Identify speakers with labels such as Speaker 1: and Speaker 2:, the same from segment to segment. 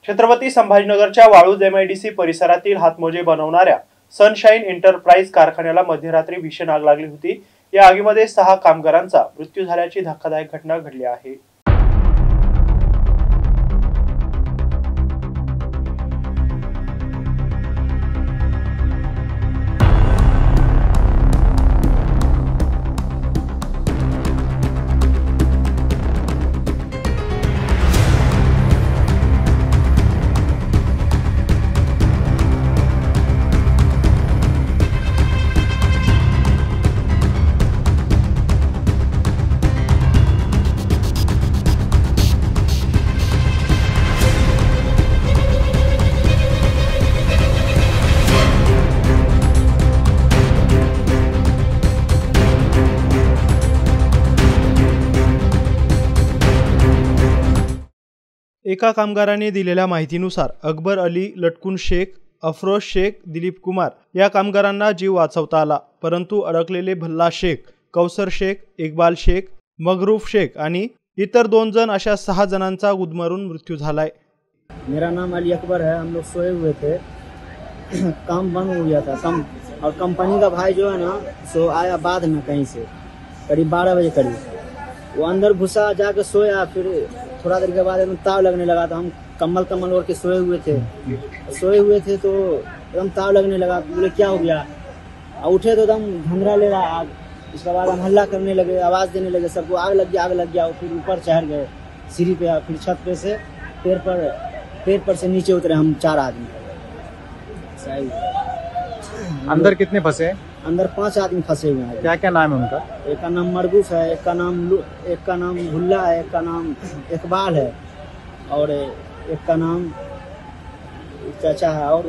Speaker 1: Chhatrapati संभाजीनगरच्या Waluj MIDC परिसरातील हातमोजे बनवणाऱ्या सनशाईन एंटरप्राइज कारखान्याला मध्यरात्री भीषण आग लागली होती। या आगीमध्ये 6 कामगारांचा मृत्यू झाल्याची धक्कादायक घटना घडली आहे। एका कामगाराने दिलेल्या माहितीनुसार अकबर अली लटकुन शेख, अफरोज शेख, दिलीप कुमार या कामगारांना जीव वाचवता आला, परंतु अडकलेले भल्ला शेख, कौसर शेख, इकबाल शेख, मगरूफ शेख आणि इतर 2 जण अशा 6 जणांचा गुदमरून मृत्यू झालाय।
Speaker 2: मेरा नाम अली अकबर है। हम लोग सोए हुए थे, काम बंद हो गया था और कंपनी का भाई जो है ना सो आया बाद में कहीं से करीब 12 बजे करीब। वो अंदर घुसा, जाके सोया, फिर थोड़ा देर के बाद एकदम ताव लगने लगा। तो हम कम्बल ओढ़ के सोए हुए थे तो एकदम ताव लगने लगा। बोले क्या हो गया? उठे तो एकदम धंधरा ले रहा आग। उसके बाद हम हल्ला करने लगे, आवाज़ देने लगे, सबको आग लग गया। फिर ऊपर चढ़ गए सीढ़ी पे, फिर छत पे से पेड़ पर से नीचे उतरे हम 4 आदमी।
Speaker 3: अंदर कितने फंसे?
Speaker 2: अंदर 5 आदमी फंसे हुए हैं।
Speaker 3: क्या क्या नाम है उनका?
Speaker 2: एक का नाम मरगूफ है, एक का नाम भुल्ला है, एक का नाम इकबाल है और एक का नाम चाचा है और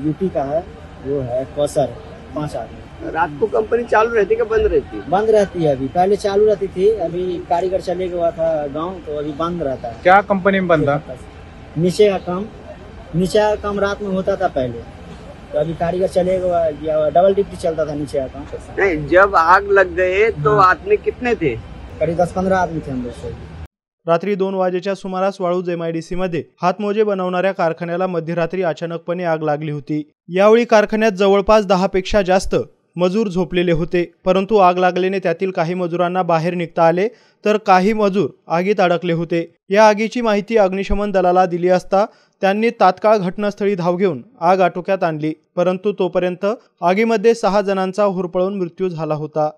Speaker 2: यूपी का है, वो है कौसर। 5 आदमी।
Speaker 4: रात को कंपनी चालू रहती है कि बंद रहती है?
Speaker 2: बंद रहती है। अभी पहले चालू रहती थी, अभी कारीगर चले गया था गाँव, तो अभी बंद रहता है।
Speaker 3: क्या कंपनी में बंद था?
Speaker 2: नीचे का काम रात में होता था पहले, तो अभी कारीगर चले गया, डबल डिप्टी चलता था नीचे का।
Speaker 4: नहीं, जब आग लग गए तो आदमी कितने थे?
Speaker 2: करीब 10-15 आदमी थे हम लोग।
Speaker 1: रात्री 2 वाजेच्या सुमारास वाळूज MIDC मध्ये हातमोजे बनवणाऱ्या कारखान्याला मध्यरात्री अचानकपणे आग लागली होती। यावेळी कारखान्यात जवळपास 10 पेक्षा जास्त मजूर झोपलेले होते, परंतु आग लागल्याने त्यातील काही मजुरांना बाहेर निघता आले तर काही मजूर आगीत अडकले होते। या आगीची माहिती अग्निशमन दलाला दिली असता त्यांनी तात्काळ घटनास्थळी धाव घेऊन आग आटोक्यात आणली, परंतु तोपर्यंत आगीमध्ये 6 जणांचा होरपळून मृत्यू झाला होता।